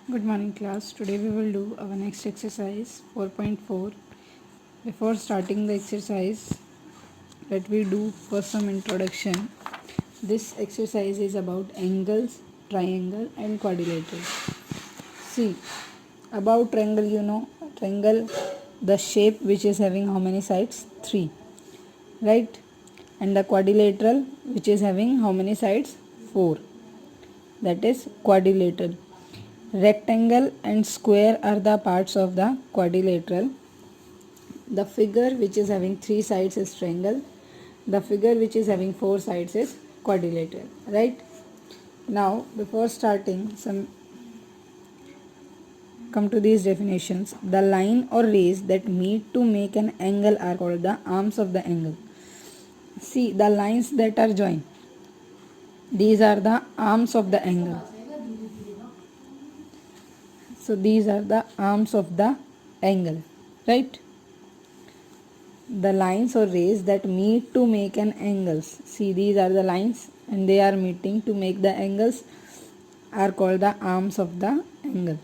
Good morning class. Today we will do our next exercise 4.4. Before starting the exercise, let me do first some introduction. This exercise is about angles, triangle and quadrilateral. See, about triangle triangle, the shape which is having how many sides? 3, right? And the quadrilateral which is having how many sides? 4. That is quadrilateral. Rectangle and square are the parts of the quadrilateral. The figure which is having 3 sides is triangle. The figure which is having 4 sides is quadrilateral. Right? Now, before starting, come to these definitions. The line or rays that meet to make an angle are called the arms of the angle. See, the lines that are joined. These are the arms of the angle. So, these are the arms of the angle. Right? The lines or rays that meet to make an angles. See, these are the lines and they are meeting to make the angles are called the arms of the angle.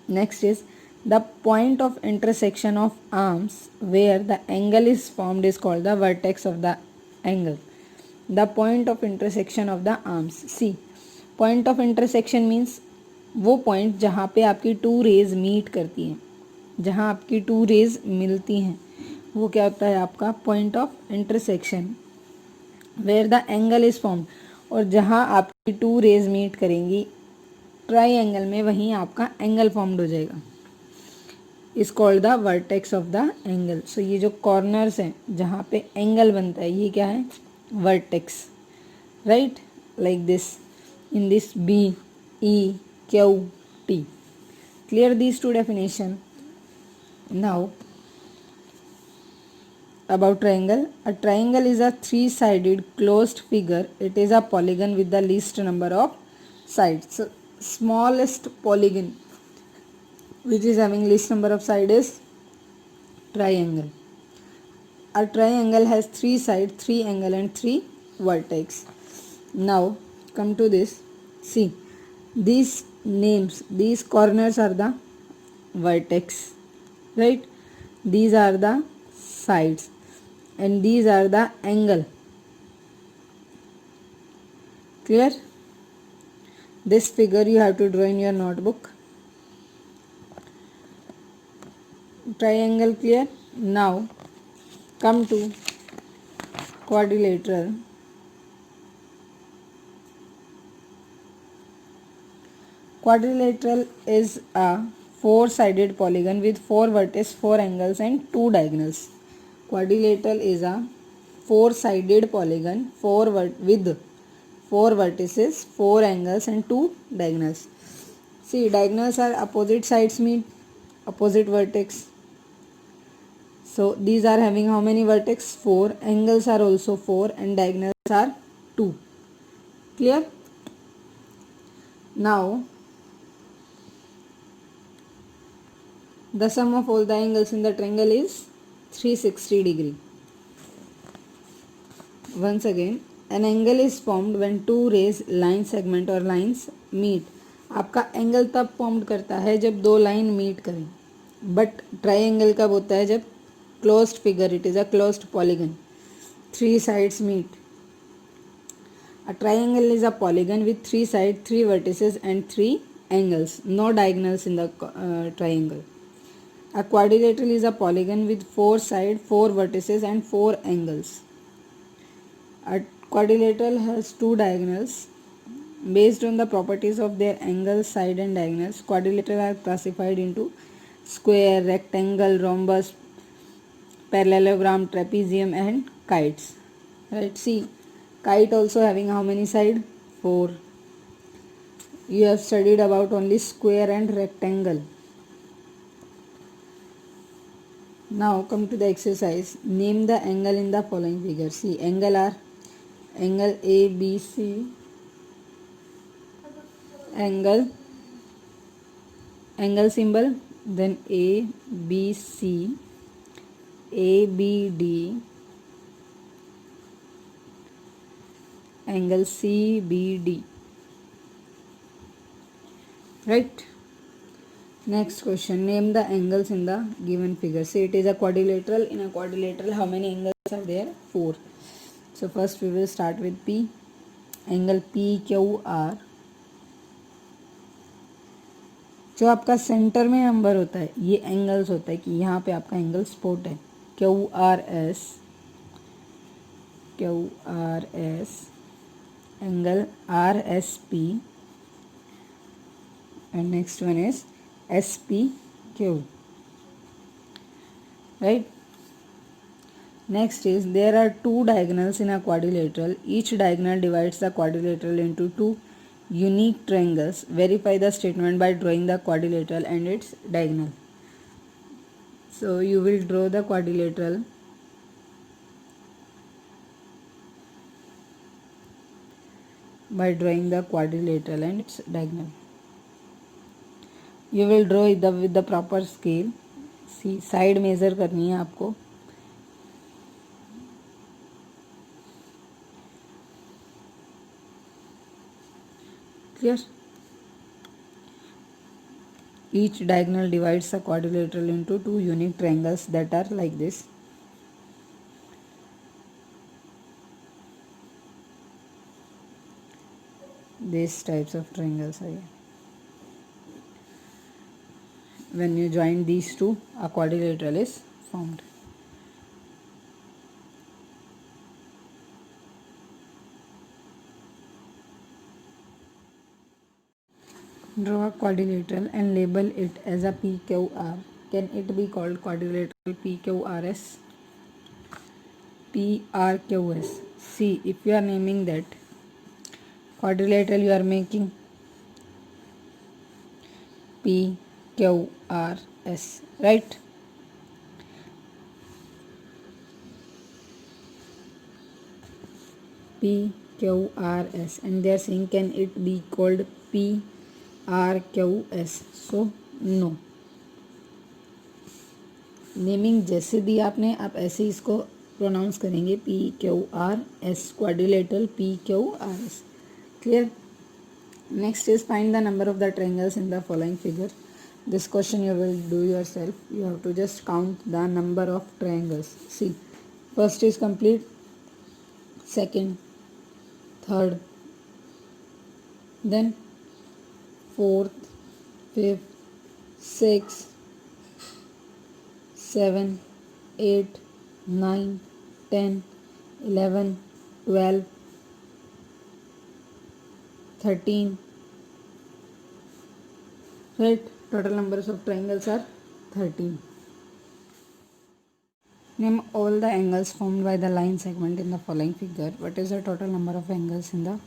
Next is the point of intersection of arms where the angle is formed is called the vertex of the angle. The point of intersection of the arms. See, point of intersection means वो point जहाँ पे आपकी two rays meet करती हैं, जहाँ आपकी two raise मिलती हैं, वो क्या होता है आपका point of intersection where the angle is formed. और जहाँ आपकी टू रेज मीट करेंगी ट्राइंगल में, वहीं आपका एंगल फॉर्म्ड हो जाएगा. Is called the vertex of the angle. So ये जो कॉर्नर्स हैं जहाँ पे एंगल बनता है, ये क्या है? Vertex. Right, like this, in this B, E, Q, T. Clear these two definition. Now, about triangle. A triangle is a three-sided closed figure. It is a polygon with the least number of sides. So, smallest polygon which is having least number of sides is triangle. A triangle has 3 sides, 3 angle and 3 vertex. Now, come to this. See, these names, these corners are the vertex, right? These are the sides and these are the angle. Clear? This figure you have to draw in your notebook. Triangle clear? Now come to quadrilateral. Quadrilateral is a four-sided polygon with 4 vertices, 4 angles and 2 diagonals. Quadrilateral is a four-sided polygon with 4 vertices, 4 angles and 2 diagonals. See, diagonals are opposite sides meet opposite vertex. So these are having how many vertex? 4. Angles are also 4 and diagonals are 2. Clear? Now, the sum of all the angles in the triangle is 360 degree. Once again, an angle is formed when two rays, line segment और lines meet. आपका angle तब form करता है जब दो line meet करें. But triangle कब होता है? जब closed figure, it is a closed polygon, 3 sides meet. A triangle is a polygon with 3 sides, 3 vertices and 3 angles. No diagonals in the triangle. A quadrilateral is a polygon with 4 sides, 4 vertices and 4 angles. A quadrilateral has 2 diagonals. Based on the properties of their angles, side and diagonals, quadrilateral are classified into square, rectangle, rhombus, parallelogram, trapezium and kites. Right, see, kite also having how many sides? 4. You have studied about only square and rectangle. Now come to the exercise. Name the angle in the following figure. See, angle are angle ABC, angle symbol, then ABC, ABD, angle CBD. Right? Next question, name the angles in the given figure. See, it is a quadrilateral. In a quadrilateral, how many angles are there? 4. So first we will start with P. Angle PQR, जो आपका centre में number होता है, ये angles होता है कि यहाँ पे आपका एंगल स्पॉट है. QRS, angle RSP, and next one is SPQ, right? Next is, there are two diagonals in a quadrilateral. Each diagonal divides the quadrilateral into two unique triangles. Verify the statement by drawing the quadrilateral and its diagonal. So you will draw the quadrilateral by drawing the quadrilateral and its diagonal. You will draw it with the proper scale. See, side measure करनी है आपको. Clear? Each diagonal divides the quadrilateral into two unique triangles that are like this. These types of triangles are here. When you join these two, a quadrilateral is formed. Draw a quadrilateral and label it as a PQR. Can it be called quadrilateral PQRS? PRQS. See, if you are naming that quadrilateral, you are making PQRS, right? PQRS, and they are saying, can it be called PRQS? So no. Naming जैसे दी आपने, आप ऐसे ही इसको pronounce करेंगे, PQRS, quadrilateral PQRS. Clear? Next is, find the number of the triangles in the following figure. This question you will do yourself. You have to just count the number of triangles. See, first is complete, second, third, then fourth, fifth, sixth, 7, 8, 9, 10, 11, 12, 13, right? Total numbers of triangles are 13. Name all the angles formed by the line segment in the following figure. What is the total number of angles in the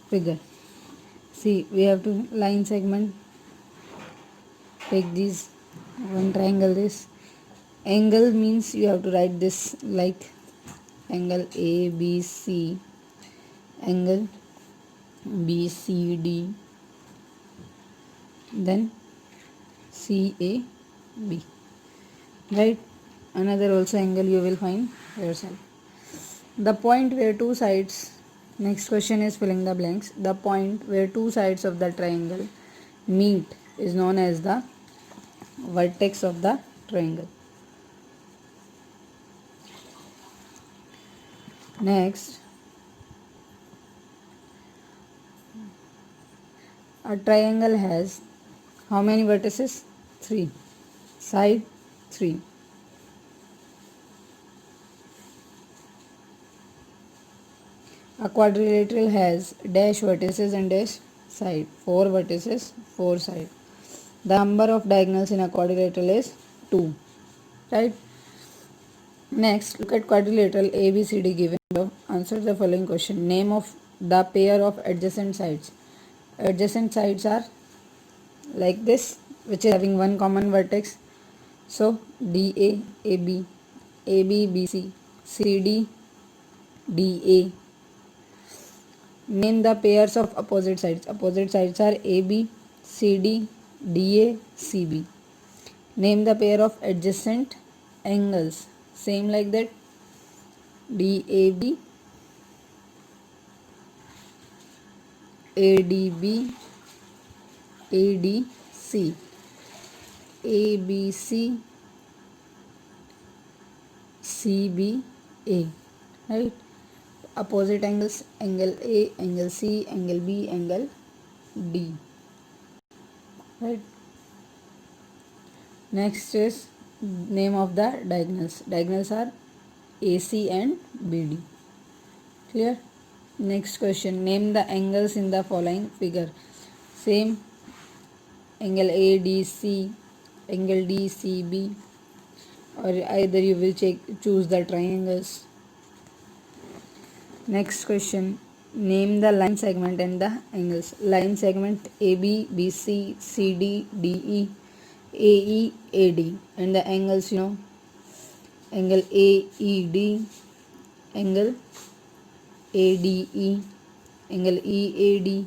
figure? See, we have to line segment. Take these, one triangle this. Angle means you have to write this like angle ABC, angle BCD, then CAB, right? Another also angle you will find yourself. The point where two sides, next question is filling the blanks. The point where two sides of the triangle meet is known as the vertex of the triangle. Next, a triangle has how many vertices? 3. Side 3. A quadrilateral has dash vertices and dash side. 4 vertices, 4 side. The number of diagonals in a quadrilateral is 2. Right? Next, look at quadrilateral ABCD given below. Answer the following question. Name of the pair of adjacent sides. Adjacent sides are like this, which is having one common vertex. So DA, AB, AB, BC, CD, DA. Name the pairs of opposite sides. Opposite sides are AB, CD, DA, CB. Name the pair of adjacent angles. Same like that. DAB, ADB, ADC. ABC, CBA, right? Opposite angles, angle A, angle C, angle B, angle D, right? Next is name of the diagonals. Diagonals are AC and BD. Clear? Next question. Name the angles in the following figure. Same. Angle ADC, angle DCB, or either you will choose the triangles. Next question. Name the line segment and the angles. Line segment AB, BC, CD, DE, AE, AD, and the angles, angle AED, angle ADE, angle EAD,